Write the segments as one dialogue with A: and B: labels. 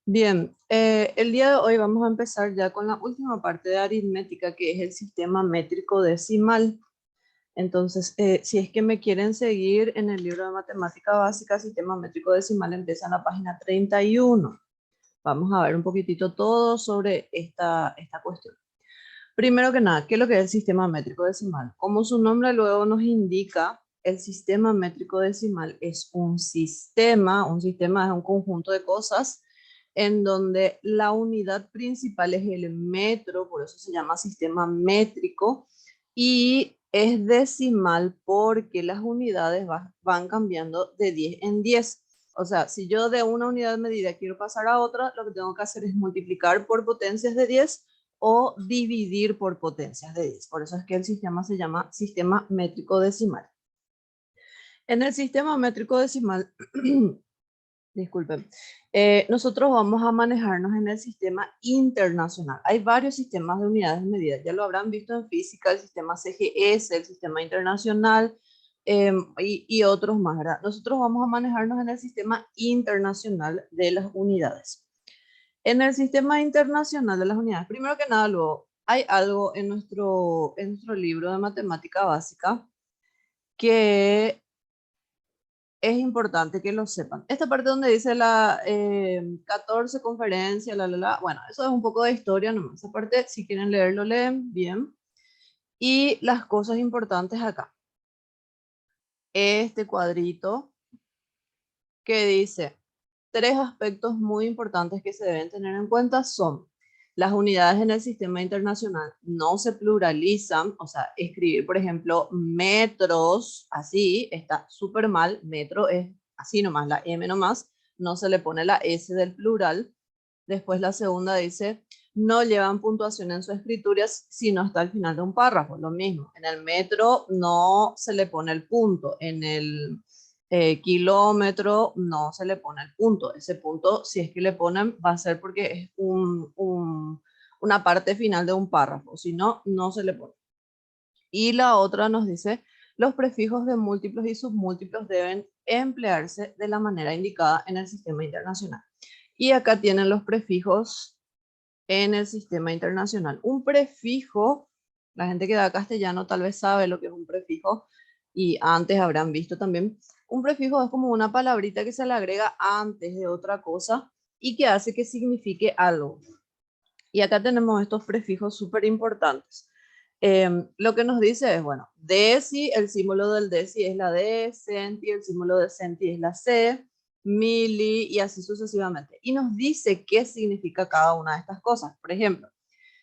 A: Bien, el día de hoy vamos a empezar ya con la última parte de aritmética, que es el sistema métrico decimal. Entonces, si es que me quieren seguir en el libro de matemática básica, sistema métrico decimal empieza en la página 31. Vamos a ver un poquitito todo sobre esta cuestión. Primero que nada, ¿qué es lo que es el sistema métrico decimal? Como su nombre luego nos indica, el sistema métrico decimal es un sistema es un conjunto de cosas en donde la unidad principal es el metro, por eso se llama sistema métrico, y es decimal porque las unidades van cambiando de 10 en 10. O sea, si yo de una unidad de medida quiero pasar a otra, lo que tengo que hacer es multiplicar por potencias de 10 o dividir por potencias de 10. Por eso es que el sistema se llama sistema métrico decimal. En el sistema métrico decimal, disculpen, nosotros vamos a manejarnos en el sistema internacional. Hay varios sistemas de unidades de medida, ya lo habrán visto en física, el sistema CGS, el sistema internacional y otros más, ¿verdad? Nosotros vamos a manejarnos en el sistema internacional de las unidades. En el sistema internacional de las unidades, primero que nada, luego, hay algo en nuestro libro de matemática básica que es importante que lo sepan. Esta parte donde dice la 14 conferencia, bueno, eso es un poco de historia nomás. Esa parte, si quieren leerlo, leen bien. Y las cosas importantes acá. Este cuadrito que dice, tres aspectos muy importantes que se deben tener en cuenta son las unidades en el sistema internacional no se pluralizan, o sea, escribir, por ejemplo, metros, así, está súper mal, metro es así nomás, la M nomás, no se le pone la S del plural. Después la segunda dice, no llevan puntuación en su escritura sino hasta el final de un párrafo, lo mismo. En el metro no se le pone el punto, en el kilómetro no se le pone el punto. Ese punto, si es que le ponen, va a ser porque es una parte final de un párrafo, si no, no se le pone. Y la otra nos dice, los prefijos de múltiplos y submúltiplos deben emplearse de la manera indicada en el sistema internacional. Y acá tienen los prefijos en el sistema internacional. Un prefijo, la gente que da castellano tal vez sabe lo que es un prefijo y antes habrán visto también. Un prefijo es como una palabrita que se le agrega antes de otra cosa y que hace que signifique algo. Y acá tenemos estos prefijos súper importantes. Lo que nos dice es, bueno, deci, el símbolo del deci es la D, centi, el símbolo de centi es la C, mili y así sucesivamente. Y nos dice qué significa cada una de estas cosas. Por ejemplo,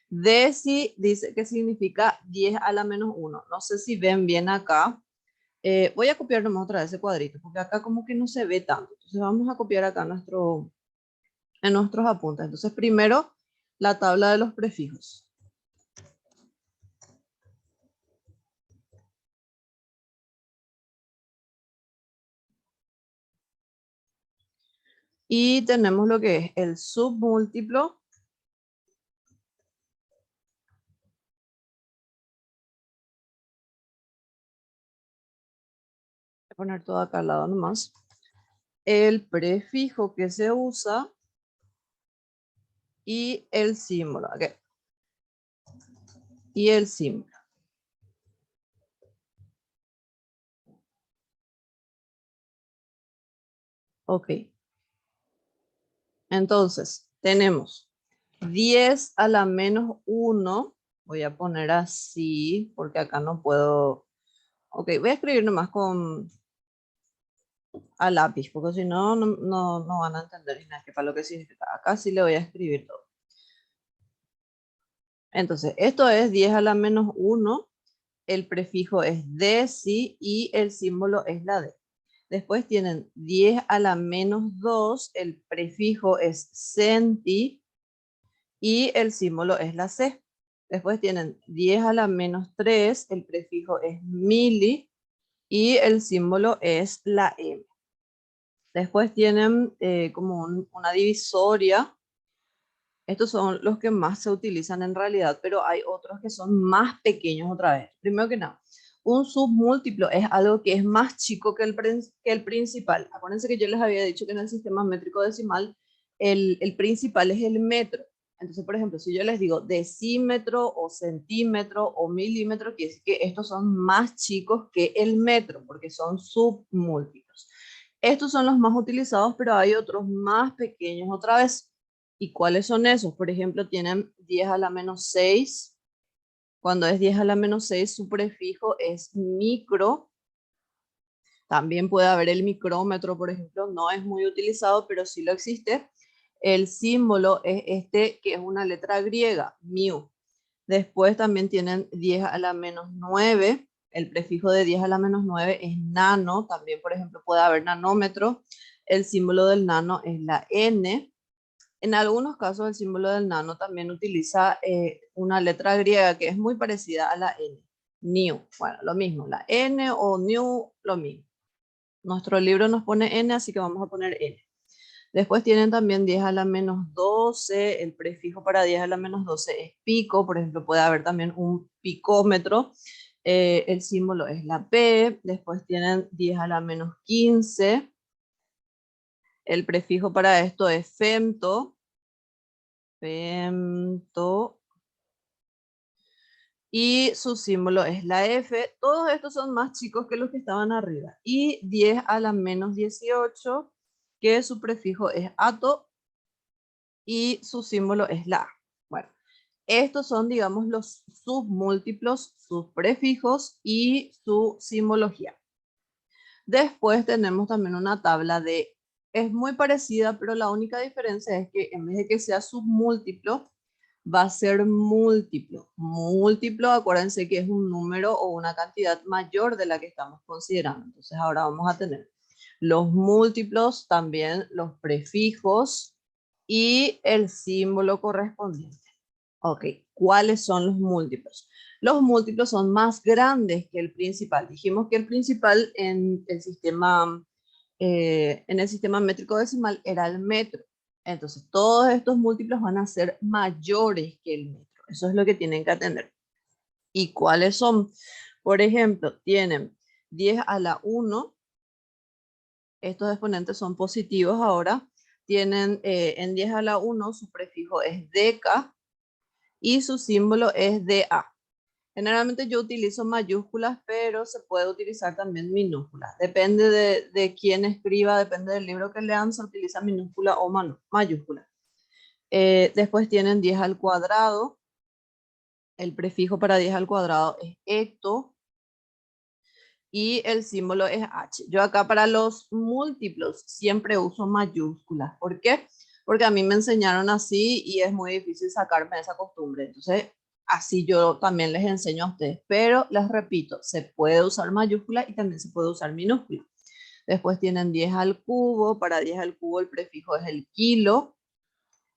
A: deci dice que significa 10 a la menos 1. No sé si ven bien acá. Voy a copiar nomás otra vez ese cuadrito, porque acá como que no se ve tanto. Entonces vamos a copiar acá en nuestros apuntes. Entonces primero, la tabla de los prefijos. Y tenemos lo que es el submúltiplo. Voy a poner todo acá al lado nomás. El prefijo que se usa y el símbolo. Okay. Y el símbolo. Ok. Entonces, tenemos 10 a la menos 1. Voy a poner así, porque acá no puedo. Ok, voy a escribir nomás a lápiz, porque si no, no van a entender nada que para lo que significa. Acá sí le voy a escribir todo. Entonces, esto es 10 a la menos 1. El prefijo es deci y el símbolo es la D. Después tienen 10 a la menos 2, el prefijo es centi y el símbolo es la C. Después tienen 10 a la menos 3, el prefijo es mili y el símbolo es la M. Después tienen como una divisoria. Estos son los que más se utilizan en realidad, pero hay otros que son más pequeños otra vez. Primero que nada, un submúltiplo es algo que es más chico que el principal. Acuérdense que yo les había dicho que en el sistema métrico decimal el principal es el metro. Entonces, por ejemplo, si yo les digo decímetro o centímetro o milímetro, quiere decir que estos son más chicos que el metro, porque son submúltiplos. Estos son los más utilizados, pero hay otros más pequeños otra vez. ¿Y cuáles son esos? Por ejemplo, tienen 10 a la menos 6. Cuando es 10 a la menos 6, su prefijo es micro. También puede haber el micrómetro, por ejemplo, no es muy utilizado, pero sí lo existe. El símbolo es este, que es una letra griega, mu. Después también tienen 10 a la menos 9. El prefijo de 10 a la menos 9 es nano. También, por ejemplo, puede haber nanómetro. El símbolo del nano es la N. En algunos casos, el símbolo del nano también utiliza una letra griega que es muy parecida a la N. New. Bueno, lo mismo. La N o new, lo mismo. Nuestro libro nos pone N, así que vamos a poner N. Después tienen también 10 a la menos 12. El prefijo para 10 a la menos 12 es pico. Por ejemplo, puede haber también un picómetro. El símbolo es la P. Después tienen 10 a la menos 15. El prefijo para esto es femto. Femto. Y su símbolo es la F. Todos estos son más chicos que los que estaban arriba. Y 10 a la menos 18, que su prefijo es ato y su símbolo es la A. Bueno, estos son, digamos, los submúltiplos, sus prefijos y su simbología. Después tenemos también una tabla de, es muy parecida, pero la única diferencia es que en vez de que sea submúltiplo, va a ser múltiplo. Múltiplo, acuérdense que es un número o una cantidad mayor de la que estamos considerando. Entonces ahora vamos a tener los múltiplos, también los prefijos y el símbolo correspondiente. Ok, ¿cuáles son los múltiplos? Los múltiplos son más grandes que el principal. Dijimos que el principal en el sistema métrico decimal era el metro. Entonces, todos estos múltiplos van a ser mayores que el metro. Eso es lo que tienen que atender. ¿Y cuáles son? Por ejemplo, tienen 10 a la 1. Estos exponentes son positivos ahora. Tienen en 10 a la 1, su prefijo es deca y su símbolo es DA. Generalmente yo utilizo mayúsculas, pero se puede utilizar también minúsculas. Depende de quién escriba, depende del libro que lean, se utiliza minúscula o mayúscula. Después tienen 10 al cuadrado. El prefijo para 10 al cuadrado es hecto. Y el símbolo es H. Yo acá para los múltiplos siempre uso mayúsculas. ¿Por qué? Porque a mí me enseñaron así y es muy difícil sacarme esa costumbre. Entonces, así yo también les enseño a ustedes. Pero les repito, se puede usar mayúscula y también se puede usar minúscula. Después tienen 10 al cubo. Para 10 al cubo el prefijo es el kilo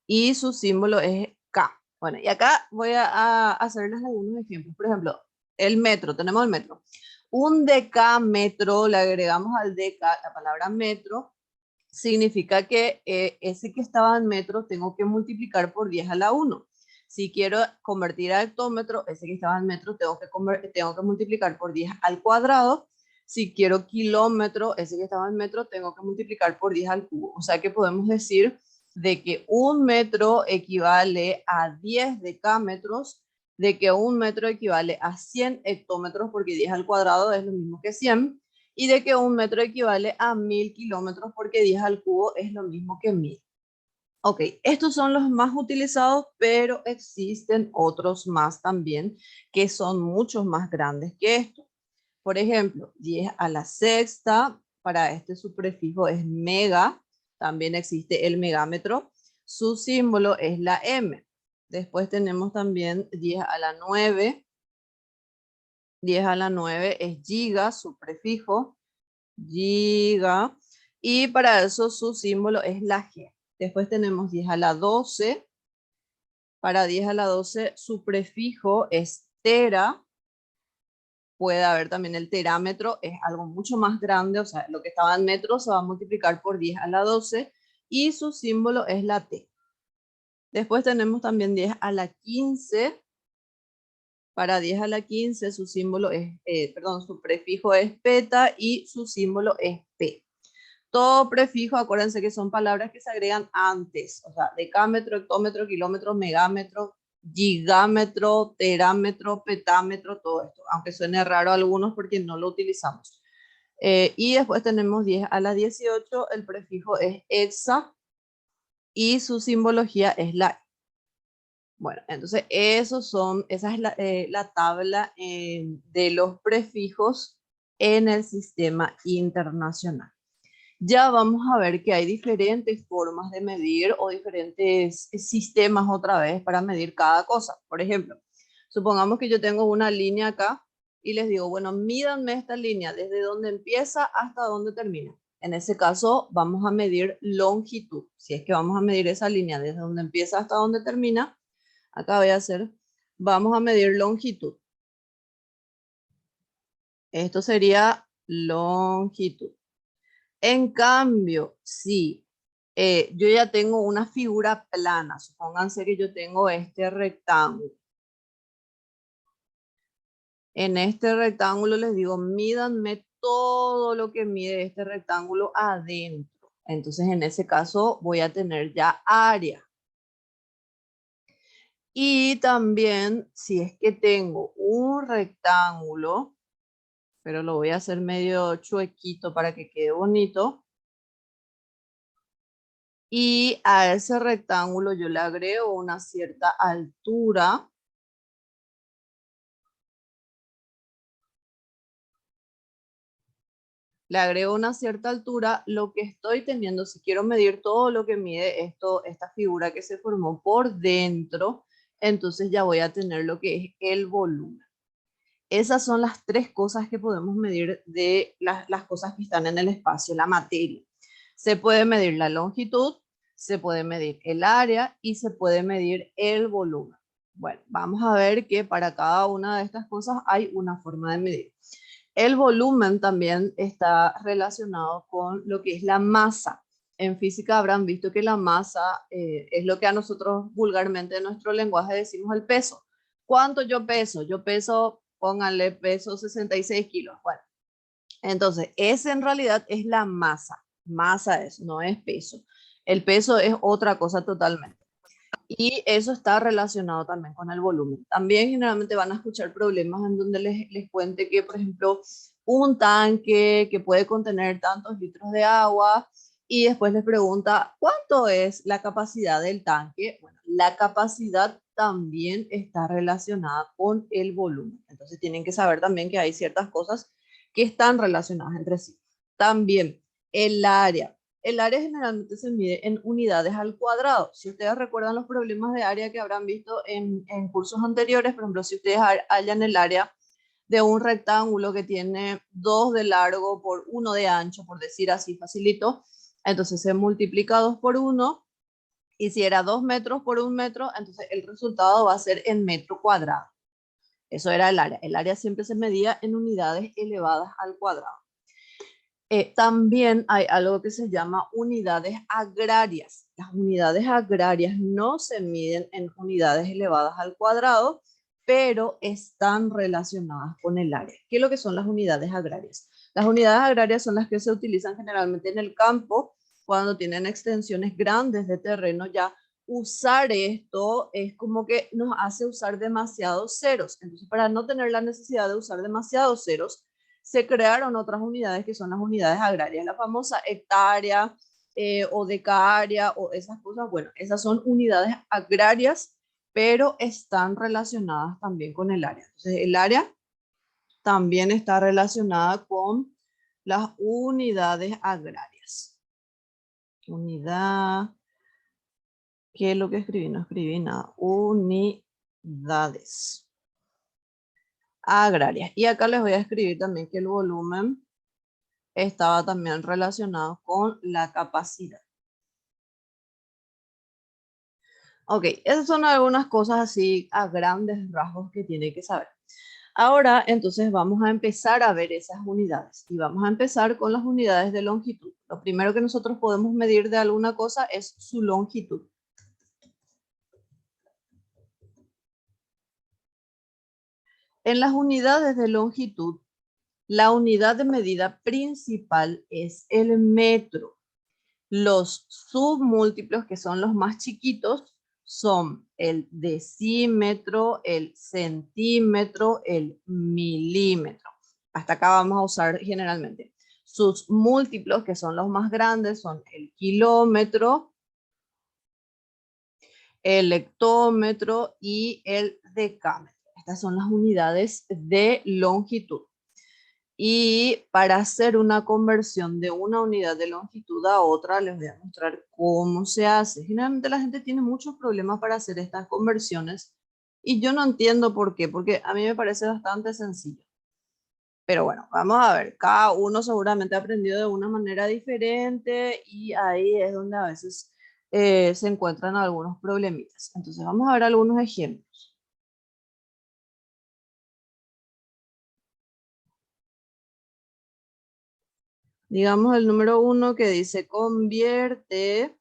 A: y su símbolo es K. Bueno, y acá voy a hacerles algunos ejemplos. Por ejemplo, el metro, tenemos el metro. Un decámetro, le agregamos al deca la palabra metro, significa que ese que estaba en metro tengo que multiplicar por 10 a la 1. Si quiero convertir a hectómetro, ese que estaba en metro tengo que multiplicar por 10 al cuadrado. Si quiero kilómetro, ese que estaba en metro tengo que multiplicar por 10 al cubo. O sea que podemos decir de que un metro equivale a 10 decámetros, de que un metro equivale a 100 hectómetros, porque 10 al cuadrado es lo mismo que 100, y de que un metro equivale a 1000 kilómetros, porque 10 al cubo es lo mismo que 1000. Ok, estos son los más utilizados, pero existen otros más también que son muchos más grandes que esto. Por ejemplo, 10 a la sexta, para este su prefijo es mega, también existe el megámetro, su símbolo es la M. Después tenemos también 10 a la 9, 10 a la 9 es giga, su prefijo, giga, y para eso su símbolo es la G. Después tenemos 10 a la 12, para 10 a la 12 su prefijo es tera. Puede haber también el terámetro, es algo mucho más grande, o sea, lo que estaba en metros se va a multiplicar por 10 a la 12 y su símbolo es la T. Después tenemos también 10 a la 15. Para 10 a la 15 su símbolo es, su prefijo es peta y su símbolo es P. Todo prefijo, acuérdense que son palabras que se agregan antes, o sea, decámetro, hectómetro, kilómetro, megámetro, gigámetro, terámetro, petámetro, todo esto, aunque suene raro a algunos porque no lo utilizamos. Y después tenemos 10 a la 18, el prefijo es hexa y su simbología es la. Bueno, entonces esa es la tabla de los prefijos en el sistema internacional. Ya vamos a ver que hay diferentes formas de medir o diferentes sistemas otra vez para medir cada cosa. Por ejemplo, supongamos que yo tengo una línea acá y les digo, bueno, mídanme esta línea desde donde empieza hasta donde termina. En ese caso, vamos a medir longitud. Si es que vamos a medir esa línea desde donde empieza hasta donde termina, acá voy a hacer, vamos a medir longitud. Esto sería longitud. En cambio, si yo ya tengo una figura plana, supónganse que yo tengo este rectángulo. En este rectángulo les digo, mídanme todo lo que mide este rectángulo adentro. Entonces, en ese caso, voy a tener ya área. Y también, si es que tengo un rectángulo, pero lo voy a hacer medio chuequito para que quede bonito. Y a ese rectángulo yo le agrego una cierta altura. Le agrego una cierta altura, lo que estoy teniendo, si quiero medir todo lo que mide esta figura que se formó por dentro, entonces ya voy a tener lo que es el volumen. Esas son las tres cosas que podemos medir de las cosas que están en el espacio, la materia. Se puede medir la longitud, se puede medir el área y se puede medir el volumen. Bueno, vamos a ver que para cada una de estas cosas hay una forma de medir. El volumen también está relacionado con lo que es la masa. En física habrán visto que la masa es lo que a nosotros vulgarmente en nuestro lenguaje decimos el peso. ¿Cuánto yo peso? Yo peso, pónganle peso 66 kilos. Bueno, entonces ese en realidad es la masa. Masa es, no es peso. El peso es otra cosa totalmente. Y eso está relacionado también con el volumen. También generalmente van a escuchar problemas en donde les cuente que, por ejemplo, un tanque que puede contener tantos litros de agua y después les pregunta, ¿cuánto es la capacidad del tanque? Bueno, la capacidad también está relacionada con el volumen. Entonces tienen que saber también que hay ciertas cosas que están relacionadas entre sí. También el área. El área generalmente se mide en unidades al cuadrado. Si ustedes recuerdan los problemas de área que habrán visto en cursos anteriores, por ejemplo, si ustedes hallan el área de un rectángulo que tiene 2 de largo por 1 de ancho, por decir así facilito, entonces se multiplica 2 por 1, y si era 2 metros por 1 metro, entonces el resultado va a ser en metro cuadrado. Eso era el área. El área siempre se medía en unidades elevadas al cuadrado. También hay algo que se llama unidades agrarias. Las unidades agrarias no se miden en unidades elevadas al cuadrado, pero están relacionadas con el área. ¿Qué es lo que son las unidades agrarias? Las unidades agrarias son las que se utilizan generalmente en el campo cuando tienen extensiones grandes de terreno. Ya usar esto es como que nos hace usar demasiados ceros. Entonces, para no tener la necesidad de usar demasiados ceros, se crearon otras unidades que son las unidades agrarias, la famosa hectárea o decaria o esas cosas. Bueno, esas son unidades agrarias, pero están relacionadas también con el área. Entonces, el área también está relacionada con las unidades agrarias. Unidad, ¿qué es lo que escribí? No escribí nada. Unidades agrarias. Y acá les voy a escribir también que el volumen estaba también relacionado con la capacidad. Ok, esas son algunas cosas así a grandes rasgos que tiene que saber. Ahora, entonces, vamos a empezar a ver esas unidades y vamos a empezar con las unidades de longitud. Lo primero que nosotros podemos medir de alguna cosa es su longitud. En las unidades de longitud, La unidad de medida principal es el metro. Los submúltiplos, que son los más chiquitos, son el decímetro, el centímetro, el milímetro. Hasta acá vamos a usar generalmente. Sus múltiplos, que son los más grandes, son el kilómetro, el hectómetro y el decámetro. Estas son las unidades de longitud. Y para hacer una conversión de una unidad de longitud a otra, les voy a mostrar cómo se hace. Generalmente la gente tiene muchos problemas para hacer estas conversiones y yo no entiendo por qué, porque a mí me parece bastante sencillo. Pero bueno, vamos a ver, cada uno seguramente ha aprendido de una manera diferente y ahí es donde a veces se encuentran algunos problemitas. Entonces vamos a ver algunos ejemplos. Digamos el número 1 que dice convierte.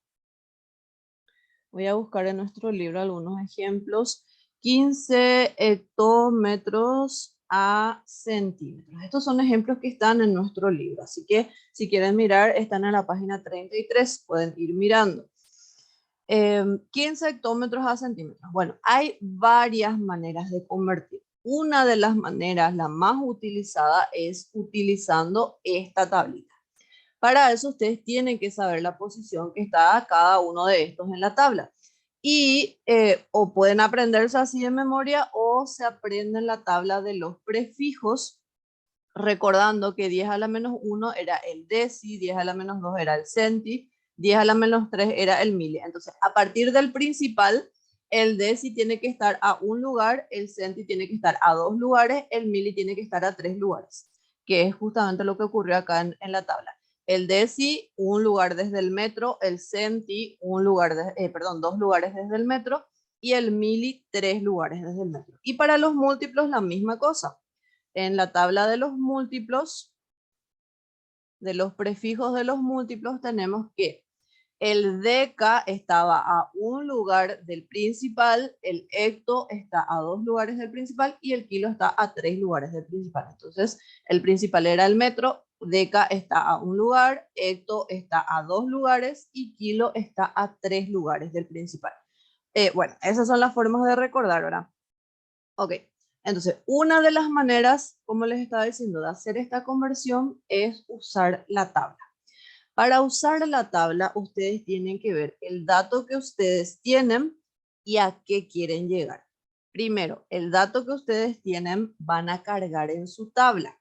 A: Voy a buscar en nuestro libro algunos ejemplos. 15 hectómetros a centímetros. Estos son ejemplos que están en nuestro libro. Así que si quieren mirar, están en la página 33. Pueden ir mirando. 15 hectómetros a centímetros. Bueno, hay varias maneras de convertir. Una de las maneras, la más utilizada, es utilizando esta tablita. Para eso ustedes tienen que saber la posición que está cada uno de estos en la tabla. Y o pueden aprenderse así de memoria o se aprenden la tabla de los prefijos, recordando que 10 a la menos 1 era el deci, 10 a la menos 2 era el centi, 10 a la menos 3 era el mili. Entonces, a partir del principal, el deci tiene que estar a un lugar, el centi tiene que estar a 2 lugares, el mili tiene que estar a 3 lugares, que es justamente lo que ocurrió acá en la tabla. El deci, un lugar desde el metro, el centi, un lugar perdón, 2 lugares desde el metro, y el mili, 3 lugares desde el metro. Y para los múltiplos, la misma cosa. En la tabla de los múltiplos, de los prefijos de los múltiplos, tenemos que el deca estaba a un lugar del principal, el hecto está a 2 lugares del principal y el kilo está a 3 lugares del principal. Entonces, el principal era el metro, deca está a un lugar, hecto está a 2 lugares y kilo está a 3 lugares del principal. Bueno, esas son las formas de recordar, ¿verdad? Ok, entonces una de las maneras, como les estaba diciendo, de hacer esta conversión es usar la tabla. Para usar la tabla, ustedes tienen que ver el dato que ustedes tienen y a qué quieren llegar. Primero, el dato que ustedes tienen van a cargar en su tabla.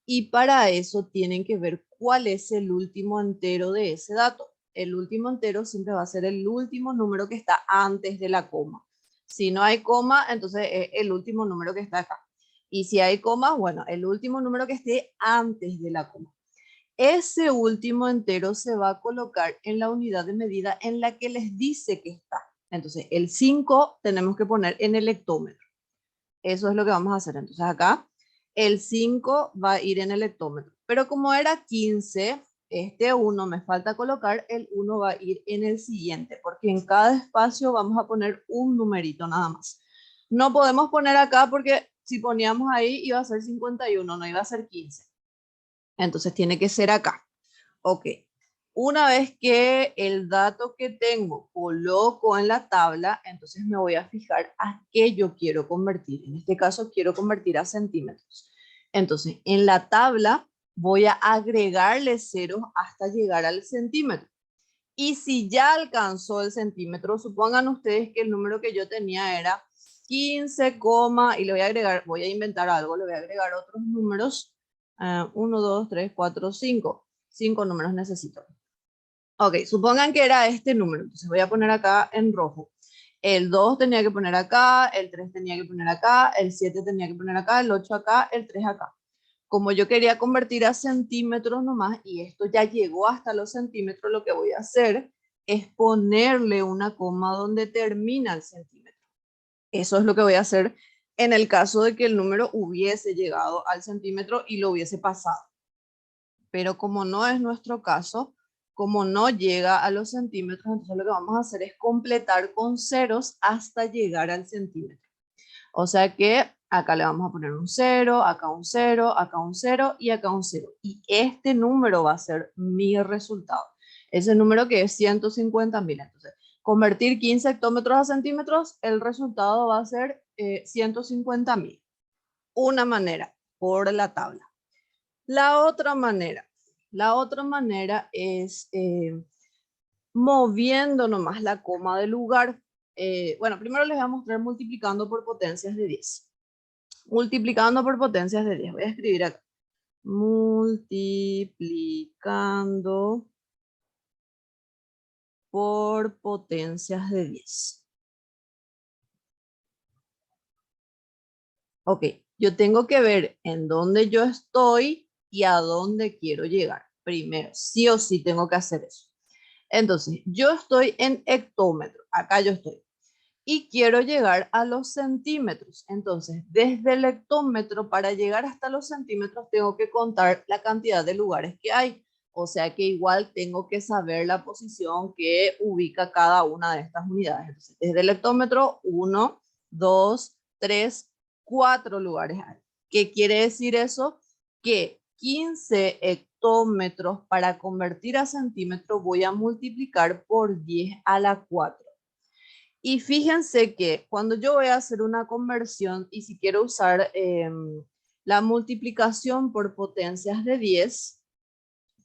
A: Y para eso tienen que ver cuál es el último entero de ese dato. El último entero siempre va a ser el último número que está antes de la coma. Si no hay coma, entonces es el último número que está acá. Y si hay coma, bueno, el último número que esté antes de la coma. Ese último entero se va a colocar en la unidad de medida en la que les dice que está. Entonces, el 5 tenemos que poner en el hectómetro. Eso es lo que vamos a hacer. Entonces, acá el 5 va a ir en el hectómetro. Pero como era 15, este 1 me falta colocar, el 1 va a ir en el siguiente, porque en cada espacio vamos a poner un numerito nada más. No podemos poner acá porque si poníamos ahí iba a ser 51, no iba a ser 15. Entonces tiene que ser acá. Ok. Una vez que el dato que tengo coloco en la tabla, entonces me voy a fijar a qué yo quiero convertir. En este caso quiero convertir a centímetros. Entonces en la tabla voy a agregarle ceros hasta llegar al centímetro. Y si ya alcanzó el centímetro, supongan ustedes que el número que yo tenía era 15, y le voy a agregar, voy a inventar algo, le voy a agregar otros números. 1, 2, 3, 4, 5. 5 números necesito. Ok, supongan que era este número, entonces voy a poner acá en rojo. El 2 tenía que poner acá, el 3 tenía que poner acá, el 7 tenía que poner acá, el 8 acá, el 3 acá. Como yo quería convertir a centímetros nomás y esto ya llegó hasta los centímetros, lo que voy a hacer es ponerle una coma donde termina el centímetro. Eso es lo que voy a hacer en el caso de que el número hubiese llegado al centímetro y lo hubiese pasado. Pero como no es nuestro caso, como no llega a los centímetros, entonces lo que vamos a hacer es completar con ceros hasta llegar al centímetro. O sea que Acá le vamos a poner un 0, acá un 0, acá un 0 y acá un 0. Y este número va a ser mi resultado. Ese número que es 150.000. Entonces, convertir 15 hectómetros a centímetros, el resultado va a ser 150.000. Una manera, por la tabla. La otra manera es moviendo nomás la coma del lugar. Bueno, primero les voy a mostrar multiplicando por potencias de 10. Multiplicando por potencias de 10. Voy a escribir acá. Multiplicando por potencias de 10. Ok, yo tengo que ver en dónde yo estoy y a dónde quiero llegar. Primero, sí o sí tengo que hacer eso. Entonces, yo estoy en hectómetro. Acá yo estoy. Y quiero llegar a los centímetros. Entonces, desde el hectómetro para llegar hasta los centímetros tengo que contar la cantidad de lugares que hay. O sea que igual tengo que saber la posición que ubica cada una de estas unidades. Entonces, desde el hectómetro, 1, 2, 3, 4 lugares hay. ¿Qué quiere decir eso? Que 15 hectómetros para convertir a centímetro voy a multiplicar por 10 a la 4. Y fíjense que cuando yo voy a hacer una conversión y si quiero usar la multiplicación por potencias de 10,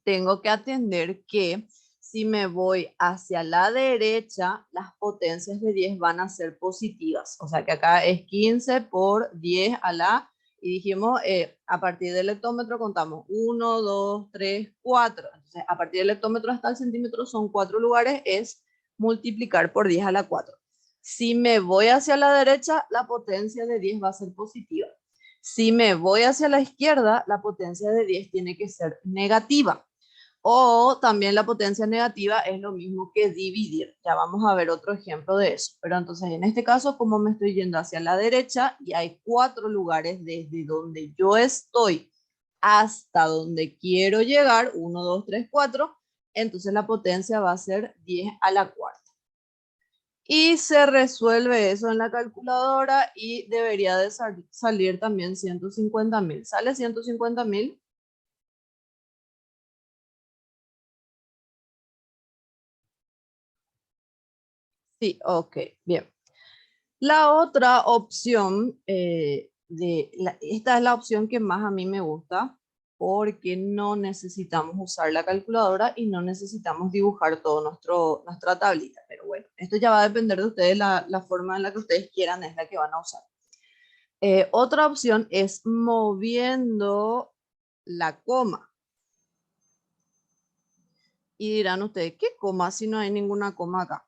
A: tengo que atender que si me voy hacia la derecha, las potencias de 10 van a ser positivas. O sea que acá es 15 por 10 a la, y dijimos, a partir del hectómetro contamos 1, 2, 3, 4. Entonces, a partir del hectómetro hasta el centímetro son 4 lugares, es multiplicar por 10 a la 4. Si me voy hacia la derecha, la potencia de 10 va a ser positiva. Si me voy hacia la izquierda, la potencia de 10 tiene que ser negativa. O también la potencia negativa es lo mismo que dividir. Ya vamos a ver otro ejemplo de eso. Pero entonces en este caso, como me estoy yendo hacia la derecha y hay 4 lugares desde donde yo estoy hasta donde quiero llegar, 1, 2, 3, 4, entonces la potencia va a ser 10 a la cuarta. Y se resuelve eso en la calculadora y debería de salir también 150.000. ¿Sale 150.000? Sí, ok, bien. La otra opción, esta es la opción que más a mí me gusta porque no necesitamos usar la calculadora y no necesitamos dibujar todo nuestra tablita. Pero bueno, esto ya va a depender de ustedes, la forma en la que ustedes quieran es la que van a usar. Otra opción es moviendo la coma. Y dirán ustedes, ¿qué coma si no hay ninguna coma acá?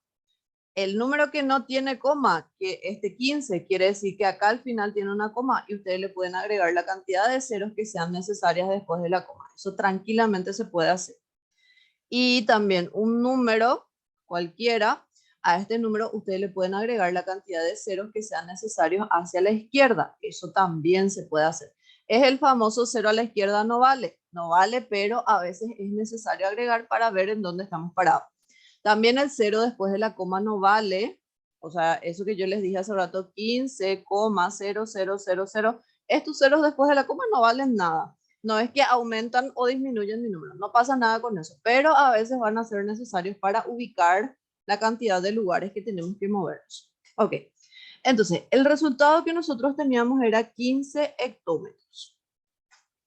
A: El número que no tiene coma, que este 15, quiere decir que acá al final tiene una coma y ustedes le pueden agregar la cantidad de ceros que sean necesarias después de la coma. Eso tranquilamente se puede hacer. Y también un número cualquiera, a este número ustedes le pueden agregar la cantidad de ceros que sean necesarios hacia la izquierda. Eso también se puede hacer. Es el famoso cero a la izquierda no vale. No vale, pero a veces es necesario agregar para ver en dónde estamos parados. También el cero después de la coma no vale. O sea, eso que yo les dije hace rato, 15,0000. Estos ceros después de la coma no valen nada. No es que aumentan o disminuyen mi número, no pasa nada con eso, pero a veces van a ser necesarios para ubicar la cantidad de lugares que tenemos que movernos. Ok, entonces el resultado que nosotros teníamos era 15 hectómetros.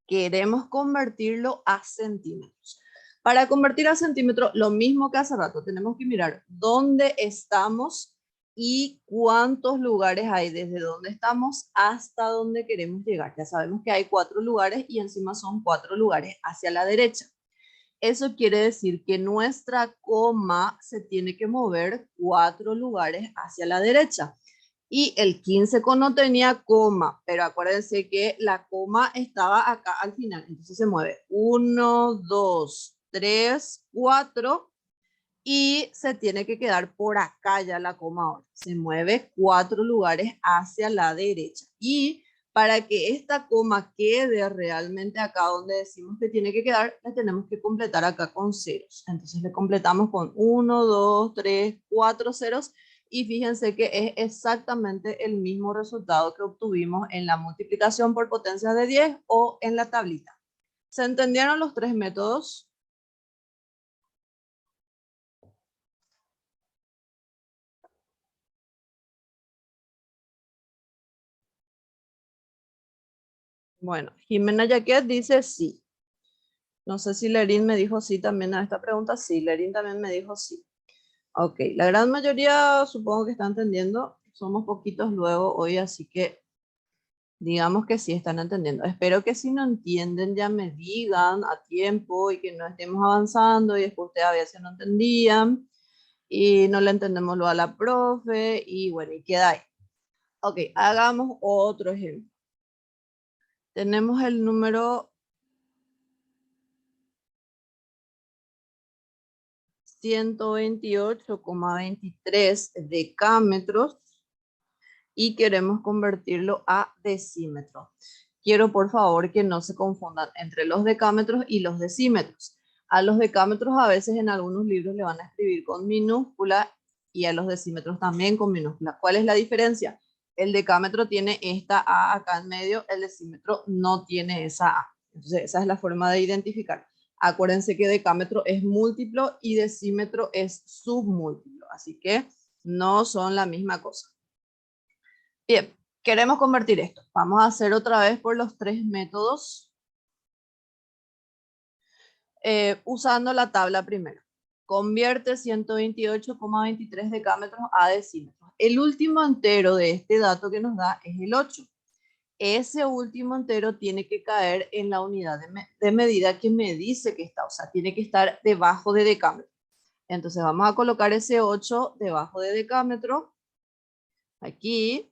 A: Queremos convertirlo a centímetros. Para convertir a centímetros, lo mismo que hace rato, tenemos que mirar dónde estamos y cuántos lugares hay desde donde estamos hasta donde queremos llegar. Ya sabemos que hay 4 lugares y encima son 4 lugares hacia la derecha. Eso quiere decir que nuestra coma se tiene que mover 4 lugares hacia la derecha. Y el 15 no tenía coma, pero acuérdense que la coma estaba acá al final. Entonces se mueve 1, 2, 3, 4 y se tiene que quedar por acá ya la coma ahora. Se mueve 4 lugares hacia la derecha. Y para que esta coma quede realmente acá donde decimos que tiene que quedar, la tenemos que completar acá con ceros. Entonces le completamos con 1, 2, 3, 4 ceros Y fíjense que es exactamente el mismo resultado que obtuvimos en la multiplicación por potencias de 10 o en la tablita. ¿Se entendieron los tres métodos? Bueno, Jimena Yaquet dice sí. No sé si Lerín me dijo sí también a esta pregunta. Sí, Lerín también me dijo sí. Ok, la gran mayoría supongo que está entendiendo. Somos poquitos luego hoy, así que digamos que sí están entendiendo. Espero que si no entienden ya me digan a tiempo y que no estemos avanzando y después ustedes a veces no entendían y no le entendemos lo a la profe y bueno, y queda ahí. Ok, hagamos otro ejemplo. Tenemos el número 128,23 decámetros y queremos convertirlo a decímetros. Quiero por favor que no se confundan entre los decámetros y los decímetros. A los decámetros a veces en algunos libros le van a escribir con minúscula y a los decímetros también con minúscula. ¿Cuál es la diferencia? El decámetro tiene esta A acá en medio, el decímetro no tiene esa A. Entonces esa es la forma de identificar. Acuérdense que decámetro es múltiplo y decímetro es submúltiplo, así que no son la misma cosa. Bien, queremos convertir esto. Vamos a hacer otra vez por los tres métodos. Usando la tabla primero. Convierte 128,23 decámetros a decímetros. El último entero de este dato que nos da es el 8. Ese último entero tiene que caer en la unidad de medida que me dice que está. O sea, tiene que estar debajo de decámetro. Entonces vamos a colocar ese 8 debajo de decámetro. Aquí.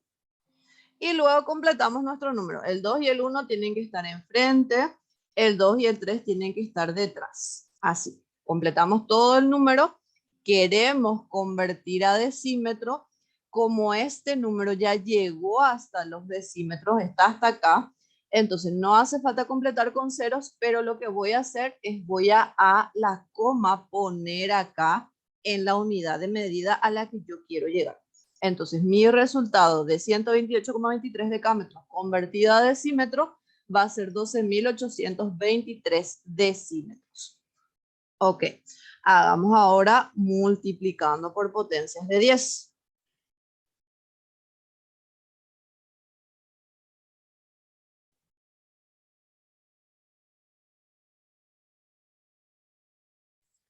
A: Y luego completamos nuestro número. El 2 y el 1 tienen que estar enfrente, el 2 y el 3 tienen que estar detrás. Así, completamos todo el número. Queremos convertir a decímetro. Como este número ya llegó hasta los decímetros, está hasta acá, entonces no hace falta completar con ceros, pero lo que voy a hacer es voy a la coma poner acá en la unidad de medida a la que yo quiero llegar. Entonces, mi resultado de 128,23 decámetros convertido a decímetro va a ser 12.823 decímetros. Ok, hagamos ahora multiplicando por potencias de 10.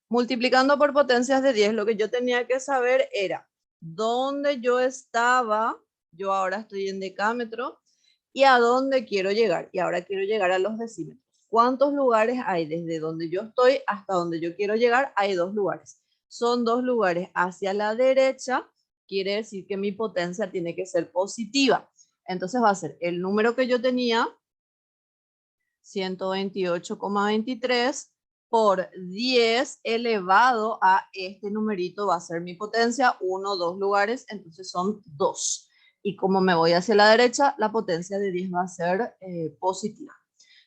A: Multiplicando por potencias de 10, lo que yo tenía que saber era dónde yo estaba, yo ahora estoy en decámetro, y a dónde quiero llegar. Y ahora quiero llegar a los decímetros. ¿Cuántos lugares hay desde donde yo estoy hasta donde yo quiero llegar? Hay 2 lugares. Son 2 lugares hacia la derecha, quiere decir que mi potencia tiene que ser positiva. Entonces va a ser el número que yo tenía, 128,23, por 10 elevado a este numerito va a ser mi potencia, 1, 2 lugares, entonces son 2. Y como me voy hacia la derecha, la potencia de 10 va a ser positiva.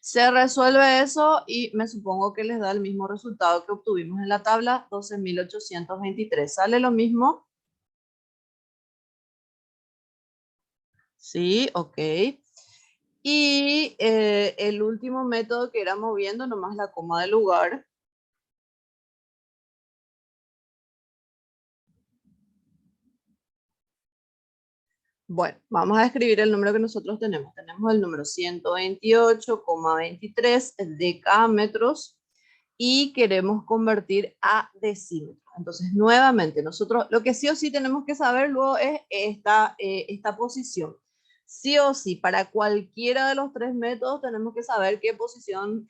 A: Se resuelve eso y me supongo que les da el mismo resultado que obtuvimos en la tabla, 12.823. ¿Sale lo mismo? Sí, ok. Y el último método que era moviendo nomás la coma de lugar. Bueno, vamos a escribir el número que nosotros tenemos. Tenemos el número 128,23 decámetros y queremos convertir a decímetros. Entonces, nuevamente, nosotros lo que sí o sí tenemos que saber luego es esta posición. Sí o sí, para cualquiera de los tres métodos tenemos que saber qué posición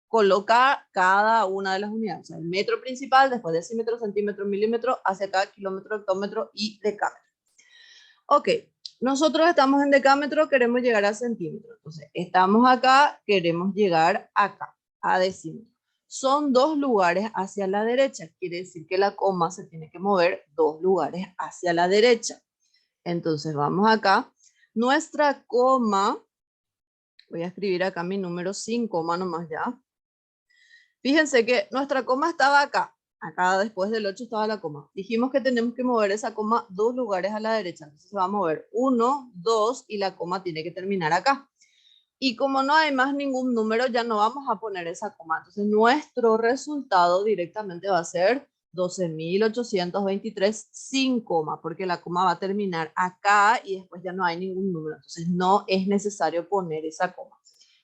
A: coloca cada una de las unidades. O sea, el metro principal, después decímetro, centímetro, milímetro, hacia acá kilómetro, hectómetro y decámetro. Ok, nosotros estamos en decámetro, queremos llegar a centímetro. Entonces, estamos acá, queremos llegar acá, a decímetro. Son 2 lugares hacia la derecha, quiere decir que la coma se tiene que mover 2 lugares hacia la derecha. Entonces, vamos acá. Nuestra coma, voy a escribir acá mi número sin coma nomás ya. Fíjense que nuestra coma estaba acá. Acá después del 8 estaba la coma. Dijimos que tenemos que mover esa coma 2 lugares a la derecha. Entonces se va a mover 1, 2 y la coma tiene que terminar acá. Y como no hay más ningún número, ya no vamos a poner esa coma. Entonces nuestro resultado directamente va a ser 12.823 sin coma, porque la coma va a terminar acá y después ya no hay ningún número. Entonces no es necesario poner esa coma.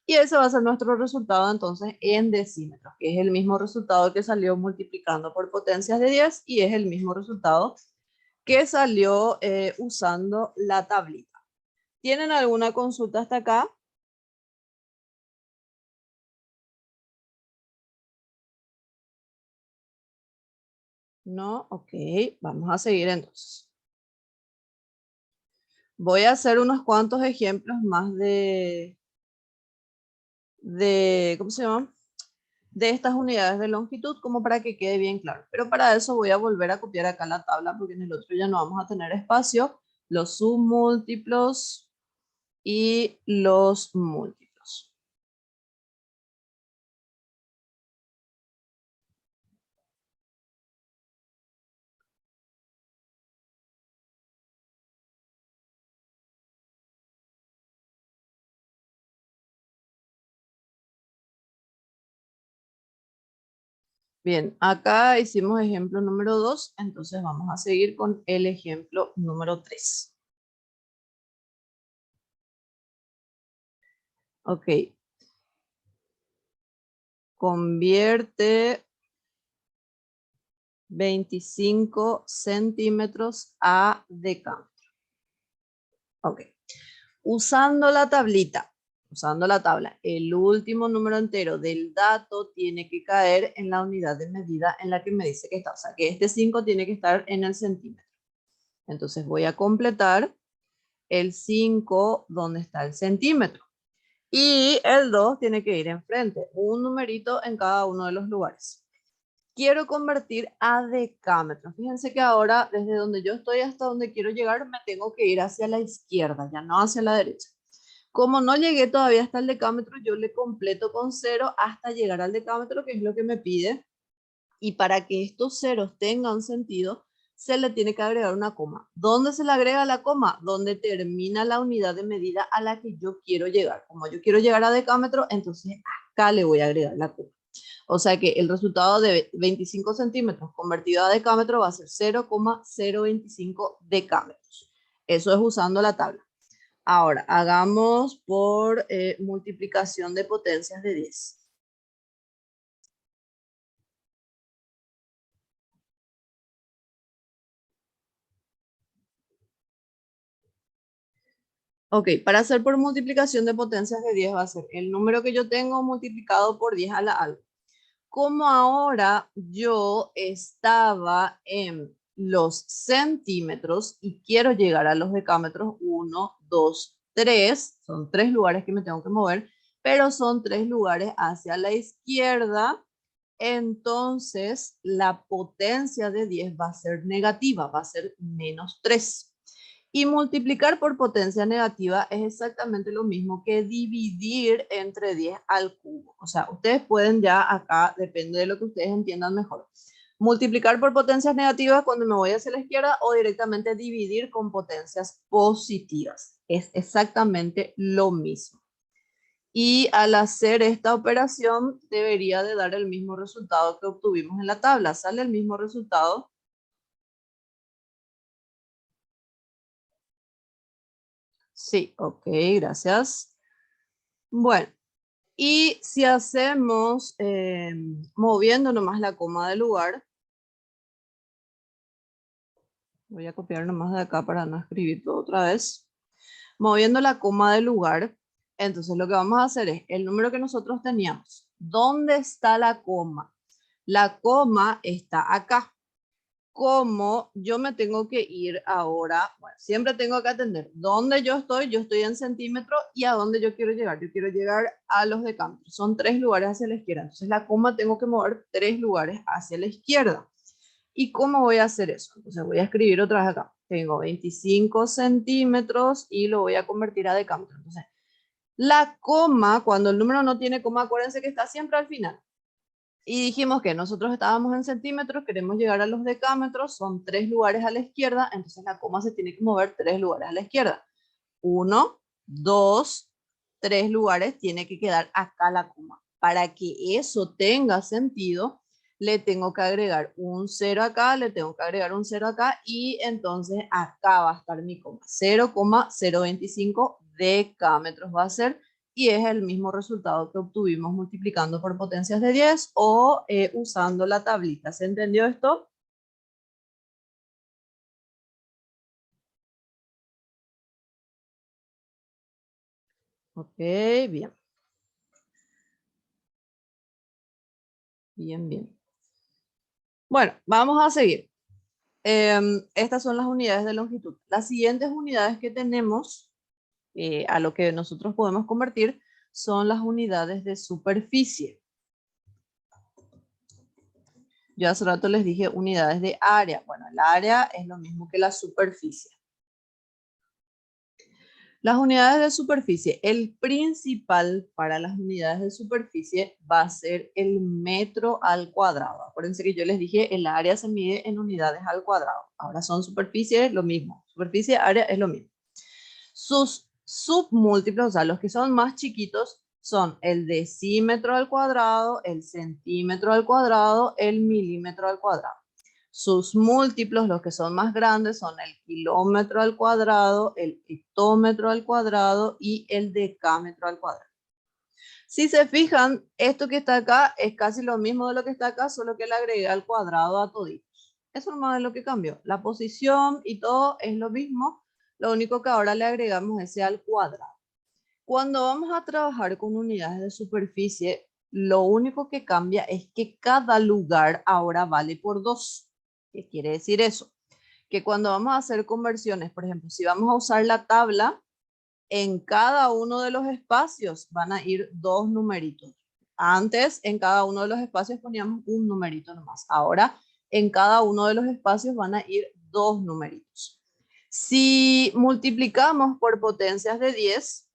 A: Y ese va a ser nuestro resultado entonces en decímetros, que es el mismo resultado que salió multiplicando por potencias de 10 y es el mismo resultado que salió usando la tablita. ¿Tienen alguna consulta hasta acá? No, ok, vamos a seguir entonces. Voy a hacer unos cuantos ejemplos más ¿cómo se llama? De estas unidades de longitud, como para que quede bien claro. Pero para eso voy a volver a copiar acá la tabla, porque en el otro ya no vamos a tener espacio. Los submúltiplos y los múltiplos. Bien, acá hicimos ejemplo número 2, entonces vamos a seguir con el ejemplo número 3. Ok. Convierte 25 centímetros a decámetro. Ok. Usando la tablita, usando la tabla, el último número entero del dato tiene que caer en la unidad de medida en la que me dice que está. O sea, que este 5 tiene que estar en el centímetro. Entonces voy a completar el 5 donde está el centímetro. Y el 2 tiene que ir enfrente, un numerito en cada uno de los lugares. Quiero convertir a decámetros. Fíjense que ahora, desde donde yo estoy hasta donde quiero llegar, me tengo que ir hacia la izquierda, ya no hacia la derecha. Como no llegué todavía hasta el decámetro, yo le completo con 0 hasta llegar al decámetro, que es lo que me pide. Y para que estos ceros tengan sentido, se le tiene que agregar una coma. ¿Dónde se le agrega la coma? Donde termina la unidad de medida a la que yo quiero llegar. Como yo quiero llegar a decámetro, entonces acá le voy a agregar la coma. O sea que el resultado de 25 centímetros convertido a decámetro va a ser 0,025 decámetros. Eso es usando la tabla. Ahora, hagamos por multiplicación de potencias de 10. Ok, para hacer por multiplicación de potencias de 10 va a ser el número que yo tengo multiplicado por 10 a la alta. Como ahora yo estaba en los centímetros y quiero llegar a los decámetros, 1, 2, 3, son 3 lugares que me tengo que mover, pero son 3 lugares hacia la izquierda, entonces la potencia de 10 va a ser negativa, va a ser menos 3. Y multiplicar por potencia negativa es exactamente lo mismo que dividir entre 10 al cubo. O sea, ustedes pueden ya acá, depende de lo que ustedes entiendan mejor, multiplicar por potencias negativas cuando me voy hacia la izquierda o directamente dividir con potencias positivas. Es exactamente lo mismo. Y al hacer esta operación debería de dar el mismo resultado que obtuvimos en la tabla. ¿Sale el mismo resultado? Sí, ok, gracias. Bueno. Y si hacemos, moviendo nomás la coma del lugar, voy a copiar nomás de acá para no escribir todo otra vez. Moviendo la coma del lugar, entonces lo que vamos a hacer es el número que nosotros teníamos. ¿Dónde está la coma? La coma está acá. Cómo yo me tengo que ir ahora, bueno, siempre tengo que atender dónde yo estoy en centímetros y a dónde yo quiero llegar. Yo quiero llegar a los decámetros, son 3 lugares hacia la izquierda, entonces la coma tengo que mover 3 lugares hacia la izquierda. ¿Y cómo voy a hacer eso? Entonces voy a escribir otra vez acá. Tengo 25 centímetros y lo voy a convertir a decámetros. Entonces, la coma, cuando el número no tiene coma, acuérdense que está siempre al final. Y dijimos que nosotros estábamos en centímetros, queremos llegar a los decámetros, son 3 lugares a la izquierda, entonces la coma se tiene que mover 3 lugares a la izquierda. 1, 2, 3 lugares, tiene que quedar acá la coma. Para que eso tenga sentido, le tengo que agregar un 0 acá, le tengo que agregar un 0 acá, y entonces acá va a estar mi coma. 0,025 decámetros va a ser, y es el mismo resultado que obtuvimos multiplicando por potencias de 10 o usando la tablita. ¿Se entendió esto? Ok, bien. Bien, bien. Bueno, vamos a seguir. Estas son las unidades de longitud. Las siguientes unidades que tenemos, a lo que nosotros podemos convertir, son las unidades de superficie. Yo hace rato les dije unidades de área. Bueno, el área es lo mismo que la superficie. Las unidades de superficie, el principal para las unidades de superficie va a ser el metro al cuadrado. Acuérdense que yo les dije el área se mide en unidades al cuadrado. Ahora son superficie, lo mismo. Superficie, área es lo mismo. Sus submúltiplos, o sea, los que son más chiquitos, son el decímetro al cuadrado, el centímetro al cuadrado, el milímetro al cuadrado. Sus múltiplos, los que son más grandes, son el kilómetro al cuadrado, el hectómetro al cuadrado y el decámetro al cuadrado. Si se fijan, esto que está acá es casi lo mismo de lo que está acá, solo que le agregué al cuadrado a toditos. Eso nomás es lo que cambió. La posición y todo es lo mismo, lo único que ahora le agregamos ese al cuadrado. Cuando vamos a trabajar con unidades de superficie, lo único que cambia es que cada lugar ahora vale por 2. ¿Qué quiere decir eso? Que cuando vamos a hacer conversiones, por ejemplo, si vamos a usar la tabla, en cada uno de los espacios van a ir 2 numeritos. Antes, en cada uno de los espacios poníamos un numerito nomás. Ahora, en cada uno de los espacios van a ir 2 numeritos. Si multiplicamos por potencias de 10,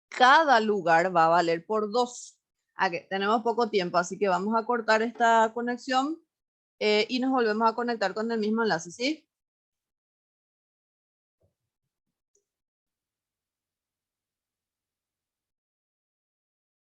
A: cada lugar va a valer por 2. Aquí tenemos poco tiempo, así que vamos a cortar esta conexión y nos volvemos a conectar con el mismo enlace, ¿sí?